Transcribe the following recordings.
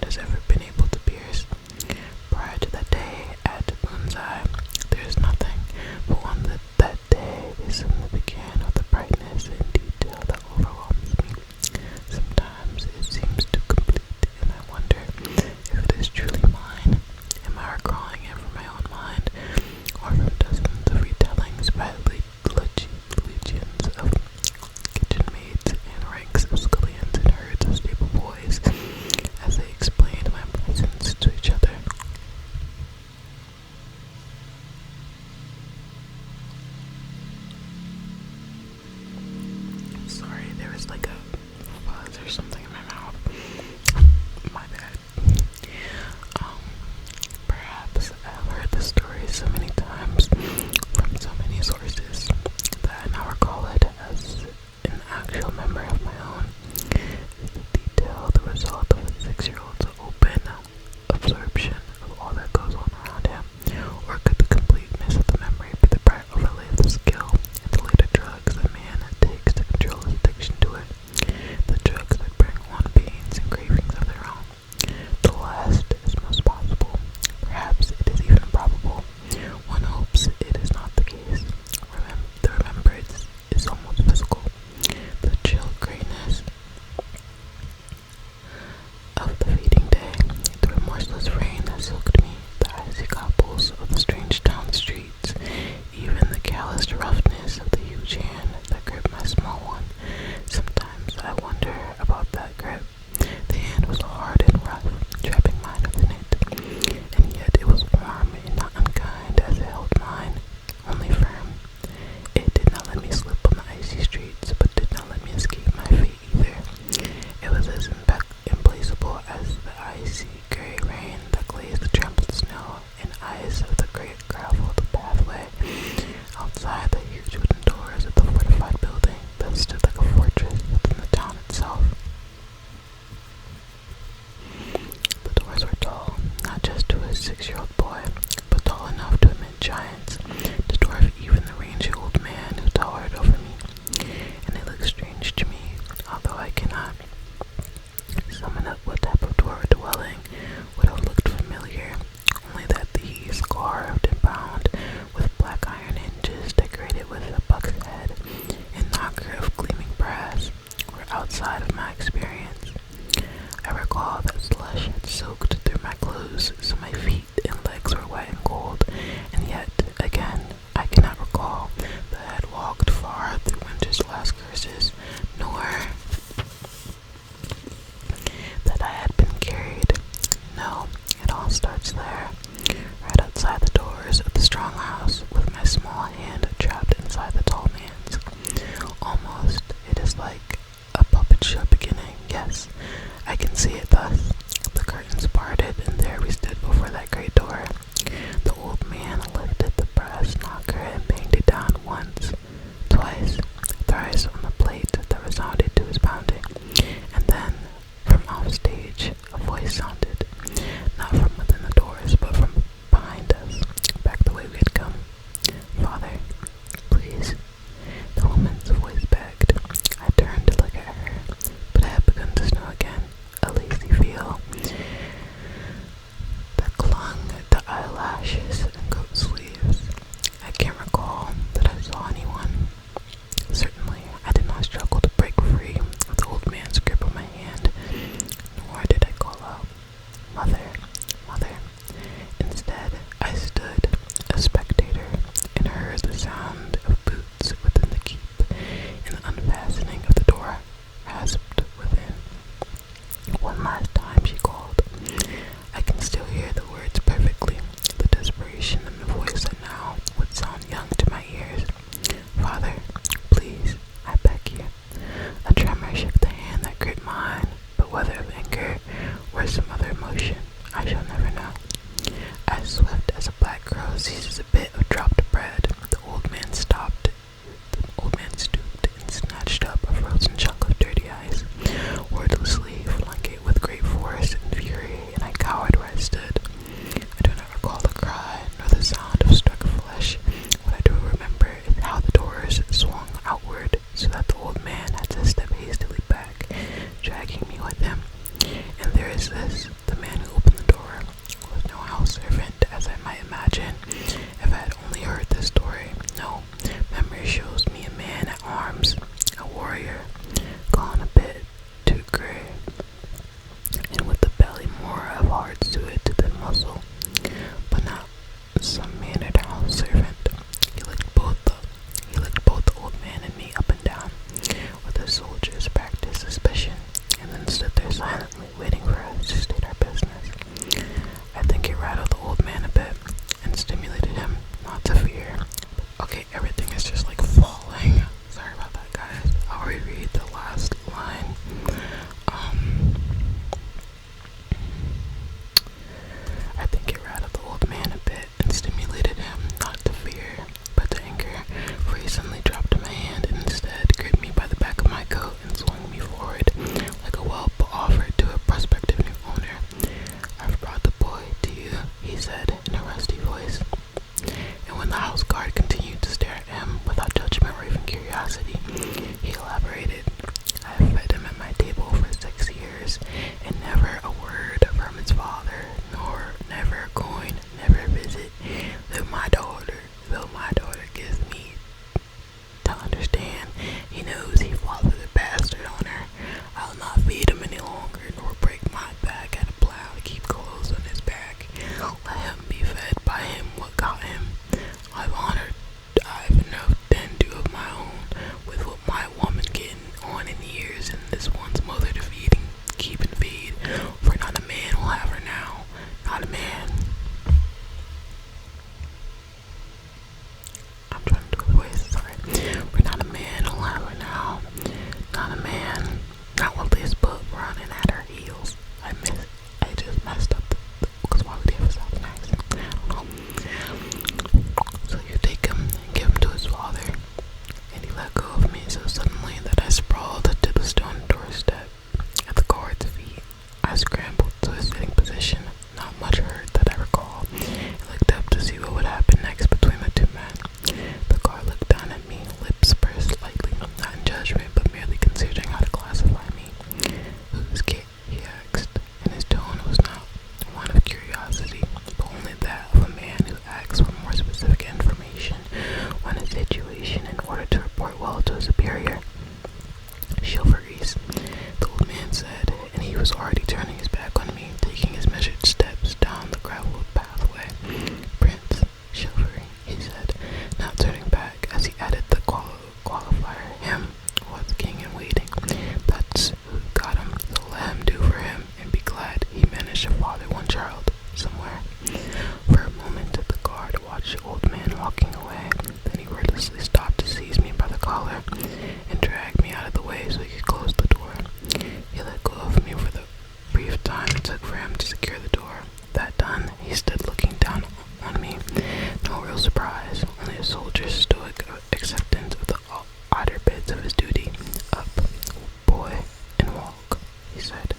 has ever been able to pierce. Prior to that day at Moon's Eye, there is nothing, but on that day they suddenly began with a brightness and detail that overwhelms me. Sometimes it seems too complete, and I wonder if it is truly mine. Am I recalling it from my own mind, or from dozens of retellings by legions of kitchen maids and ranks of scullions and herds of stable boys, as they explained my presence to each other? Sorry, there was like a fuzz or something in my mouth. My bad. Perhaps I've heard the story so many times from so many sources that I now recall it as an actual memory of my own. Is the detail the result of a 6-year-old's open absorption of all that goes on around him, or could the completeness of the memory be the bright overlay of the skill and the later drugs a man takes to control his addiction to it? The drugs that bring on pains and cravings of their own. The last is most possible. Perhaps it is even probable. One hopes it is not the case. The remembrance is almost physical. The chill grayness of the fading day, the remorseless rain that soaked me, the icy cobbles of the strange town streets, even the calloused roughness of the huge hand that gripped my small one. Sometimes I wonder about that grip. The hand was hard and rough, trapping mine within it, and yet it was warm and not unkind as it held mine, only firm. It did not let me slip on the icy streets, but did not let me escape my fate either. It was as implacable as the icy gray rain that glazed the trampled snow and ice of the great graveled pathway outside the huge wooden doors of the fortified building that stood like a fortress within the town itself. The doors were tall, not just to a 6-year-old boy, but tall enough to admit giants, to dwarf even the rangy old man who towered over me, and they looked strange to me, although I cannot summon up what type of dwelling would have looked familiar, only that these, carved and bound with black iron hinges decorated with a buck's head and knocker of gleaming brass, were outside of my experience. I recall that slush had soaked through my clothes, so my feet and legs were wet and cold, and yet, again, I cannot recall that I had walked far through winter's last curses, nor that I had been carried. No, it all starts there, right outside the doors of the strong house, with my small hand trapped inside the tall man's. Almost, it is like a puppet show beginning. Yes, I can see it thus. The curtains parted, and there we stood before that great door. The old man lifted the brass knocker and banged it down once, twice, thrice on the plate that resounded to his pounding, and then, from off stage, a voice sounded, not from within the doors, but from behind us, back the way we had come. "Father, please," the woman's voice begged. I turned to look at her, but it had begun to snow again, a lazy feel that clung to eyelashes and coat sleeves. I can't recall that I saw anyone. Certainly, I did not struggle to break free of the old man's grip on my hand, nor did I call out, "Mother, Mother." Instead, I stood, a spectator, and heard the sound of boots within the keep, and the unfastening of the door rasped within. One last time she called. I can still hear the words perfectly, the desperation in the voice that now would sound young to my ears. "Father, please, I beg you." A tremor shook the hand that gripped mine, but whether of anger or some other emotion, I shall never know. As swift as a black crow seizes a bit of dropped bread, the old man stopped. The old man stooped and snatched up a frozen chunk of dirty ice, wordlessly flung it with great force and fury, and I cowered where I stood. I do not recall the cry, nor the sound of struck flesh. What I do remember is how the doors swung outward, so that the old man had to step hastily back, dragging me with him. And there is this, the man already turning his back on me, taking his measured steps down the graveled pathway. "Prince, chivalry," he said, not turning back, as he added the qualifier, "him was king in waiting. That's who got him, so let him do for him, and be glad he managed to father one child somewhere." For a moment, the guard watched the old man walking away. Then he wordlessly stopped to seize me by the collar and drag me out of the way so he could close the door. He let go of me for the brief time it took for him to secure the door. That done, he stood looking down on me. No real surprise, only a soldier's stoic acceptance of the outer bits of his duty. "Up, boy, and walk," he said.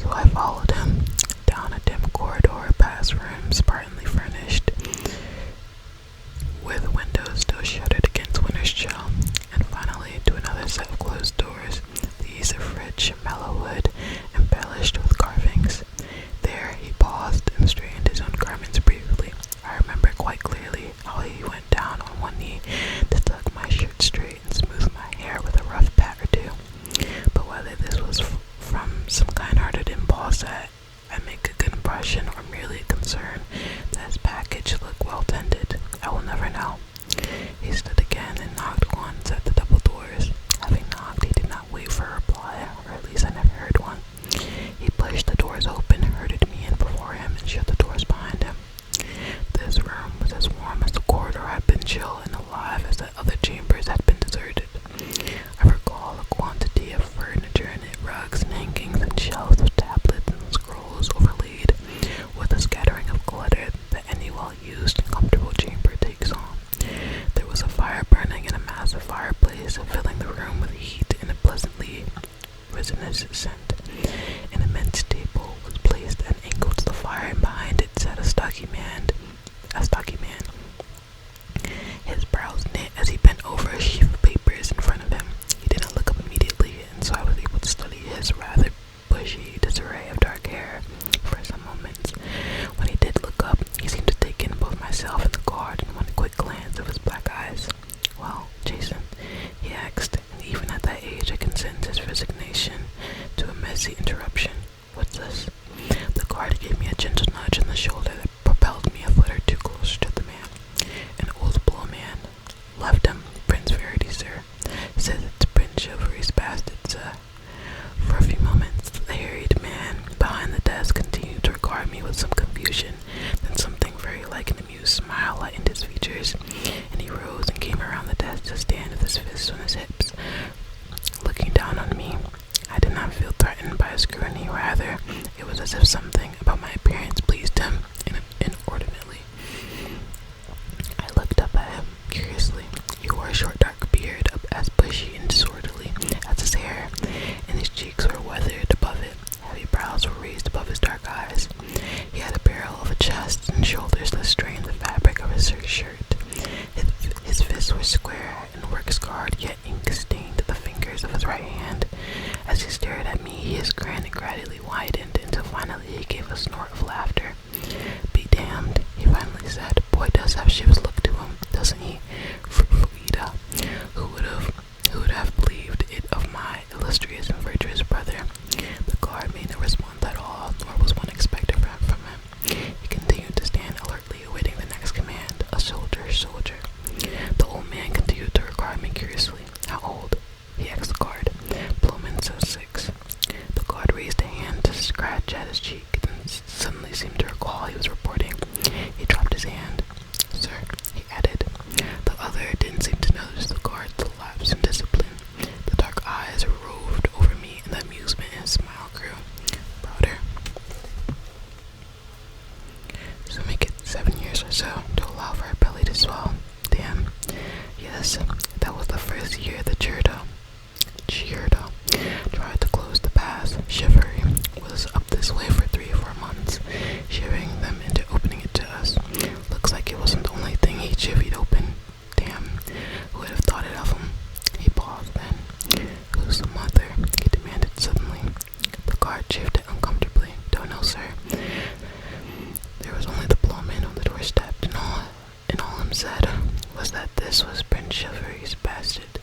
So I followed him down a dim corridor, past rooms spartanly furnished, with windows still shuttered against winter's chill, and finally to another set of closed doors, these of rich, mellow wood, embellished with carvings. There he paused and straightened his own garments briefly. I remember quite clearly how he went down on one knee to tuck my shirt straight and smooth my hair with a rough pat or two. But whether this was from some kind-hearted impulse that I make a good impression, or merely a concern that his package looked well tended, I will never know. He stood again and knocked once at the double doors. Having knocked, he did not wait for a reply, or at least I never heard one. He pushed the doors open, herded me in before him, and shut the doors behind him. This room was as warm as the corridor had been chill, and alive as the other chambers had been deserted. I recall a quantity of furniture in it, rugs and hangings and shelves of tablets and scrolls overlaid with a scattering of clutter that any well-used and comfortable chamber takes on. There was a fire burning in a massive fireplace, filling the room with heat and a pleasantly resinous scent. An immense table was placed at an angle to the fire, and behind it sat a stocky man. His brows knit as he bent over a sheaf of papers in front of him. He did not look up immediately, and so I was able to study his rather bushy disarray of dark hair for some moments. When he did look up, he seemed to take in both myself and the guard in one quick glance of his black eyes. "Well, Jason," he asked, and even at that age I can sense his resignation to a messy interruption. "What's this?" The guard gave me a gentle nudge on the shoulder that propelled me a foot or two closer to the man. An old blowman. "Left him, Prince Verity, sir. Says it's Prince Chivalry's bastard, sir." For a few moments, the harried man behind the desk continued to regard me with some confusion. Then something very like an amused smile lightened his features, and he rose and came around the desk to stand with his fists on his hips, looking down on me. I did not feel threatened by his scrutiny. Rather, it was as if something about my appearance pleased him inordinately. I looked up at him curiously. He wore a short dark beard, as bushy and disorderly as his hair, and his cheeks were weathered above it. Heavy brows were raised above his dark eyes. He had a barrel of a chest and shoulders that strained the fabric of his shirt. His fists were square and work-scarred, yet ink-stained to the fingers of his right hand. As he stared at me, his grin gradually widened until finally he gave a snort of laughter. "Be damned," he finally said. "Boy does have shiv's look to him, doesn't he? Frida, who would have believed it of my illustrious and virtuous brother?" The guard made no response at all, nor was one expected from him. He continued to stand alertly, awaiting the next command. "A soldier. The old man continued to regard me curiously. "How old?" he asked the guard. "Blowman says 6. The guard raised a hand to scratch at his cheek, then suddenly seemed to recall he was reporting. He dropped his hand. "Sir," he added. The other didn't seem to notice the guard's lapse in discipline. The dark eyes roved over me, and the amusement in his smile grew broader. "So make it 7 years or so to allow for her belly to swell." "Damn. Yes, that was the first year the Cheerdo tried to close the pass. Chivalry was up this way for 3 or 4 months, shivering them into opening it to us. Looks like it wasn't the only thing he chivied open. Damn, who would have thought it of him?" He paused then. "Who's the mother?" he demanded suddenly. The guard shifted uncomfortably. "Don't know, sir." There was only the blowman on the doorstep, and all him said was that this was Prince Chivalry's bastard.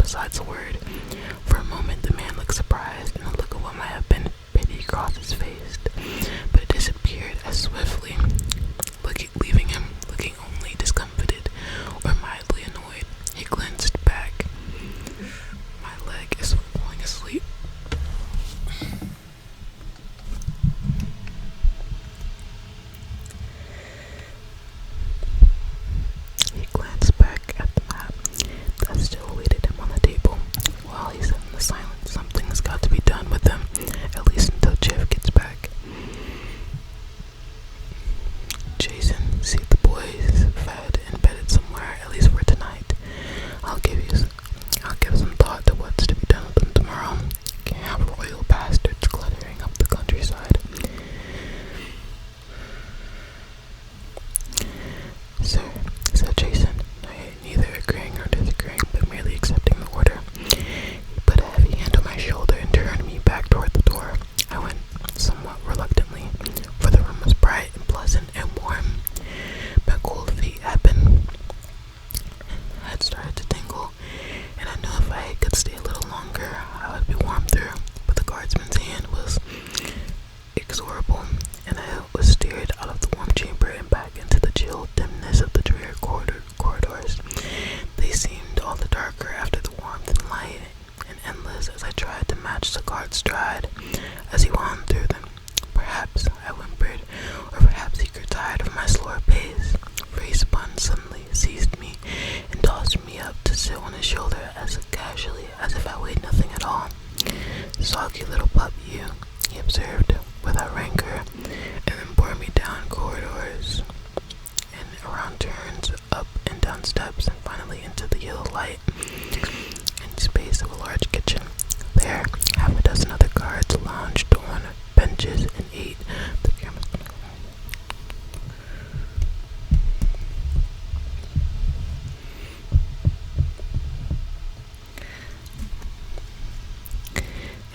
besides a word. For a moment, the man looked surprised, and a look of what might have been pity crossed his face, but it disappeared as swiftly, leaving him looking only discomfited or mildly annoyed. He glanced back. My leg is falling asleep. He glanced back at the map that still awaited him on the table. While he said in the silence, something's got to be done with him, at least until Jeff gets back. Jason, see the boys fed and bedded somewhere, at least for tonight. I'll give some thought to what's to be done with them tomorrow. Can't have royal bastards cluttering up the countryside. Sir, said Jason, neither agreeing nor disagreeing, but merely accepting the order. He put a heavy hand on my shoulder and turned me back toward the door. I went somewhat reluctantly, for the room was bright and pleasant and warm. My cold feet had started to tingle, and I knew if I could stay a little longer, I would be warm through. But the guardsman's hand was inexorable, and I was steered out of the warm chamber and back into the chill dimness of the dreary corridors. They seemed all the darker after the warmth and light, and endless as I tried to match the guard's stride as he wound through them. Perhaps, I whimpered, or perhaps he grew tired of my slower pace, for he suddenly seized me and tossed me up to sit on his shoulder as casually as if I weighed nothing at all. "Soggy little pup, you," he observed without rancor, and then bore me down corridors and around turns, up and down steps, and finally into the yellow light and space of a large kitchen. There, half a dozen other guards lounged on benches and ate. The camera's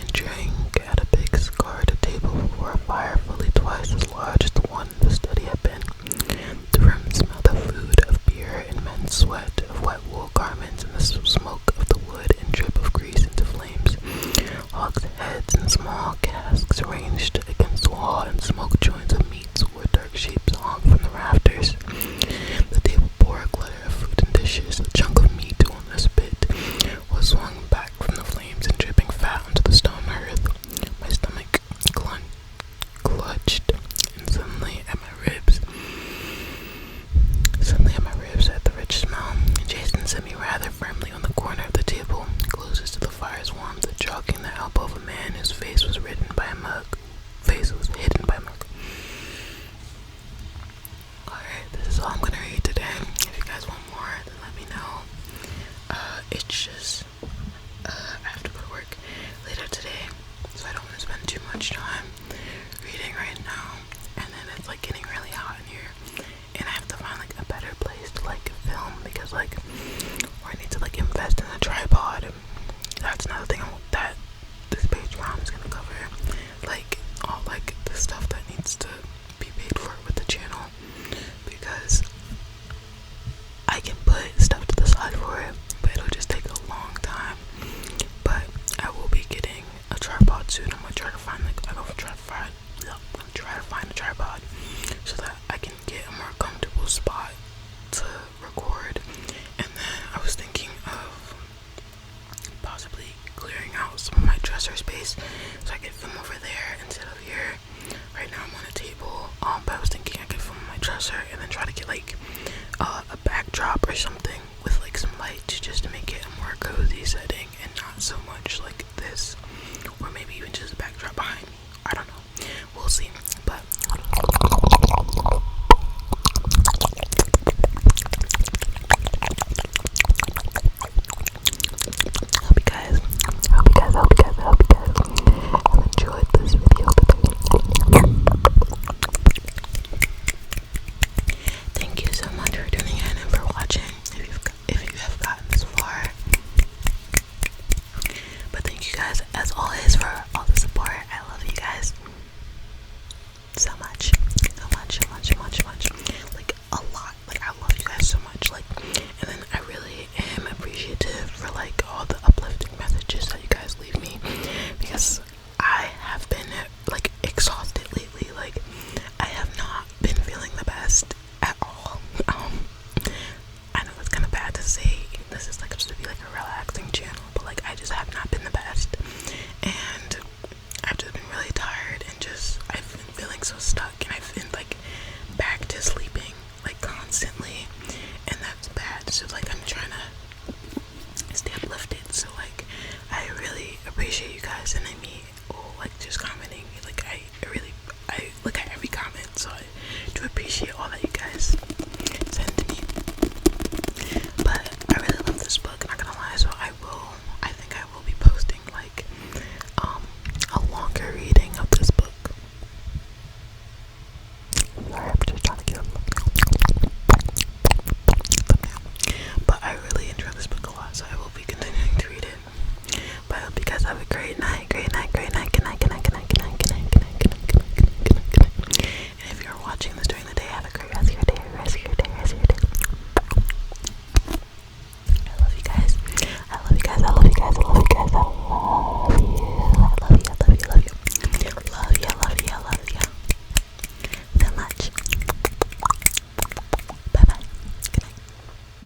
and drank at a big scarred table before a fire fully twice as large as the one the study had been. The room smelled of food, of beer, and men's sweat, of wet wool garments, and the smoke of the wood and drip of grease into flames. Hogs' heads and small casks arranged against the wall, and smoke joints of meats where dark shapes hung from the rafters. The table bore a clutter of food and dishes. A chunk of meat on a spit was swung back from the flames and dripping fat onto the stone hearth. My stomach clutched, and suddenly at my ribs at the rich smell. Jason set me rather firmly on the corner of the table, closest to the fire's warmth, jogging the elbow of a man whose face was hidden by a mug. Alright, this is all I'm gonna read today. If you guys want more, then let me know. It's just, I have to go to work later today, so I don't want to spend too much time reading right now. And then it's like getting really hot in here, and I have to find like a better place to like film, because like, or I need to like invest in a tripod. That's another thing that this Patreon is gonna cover, like all like the stuff that needs to be paid for with the channel, because I can put stuff to the side for it, but it'll just take a long time. But I will be getting a tripod soon. I'm gonna try to find a tripod so that I can get a more comfortable spot to record. And then I was thinking of possibly clearing out some of my dresser space so I could film over there instead of here. Right now I'm on a table, but I was thinking I could film my dresser and then try to get like a backdrop or something with like some lights, just to make it a more cozy setting and not so much like this, or maybe even just a backdrop behind me. I don't know, we'll see. But hope you guys have enjoyed this video today. Thank you so much for tuning in and for watching. If you have gotten this far, have not been the best.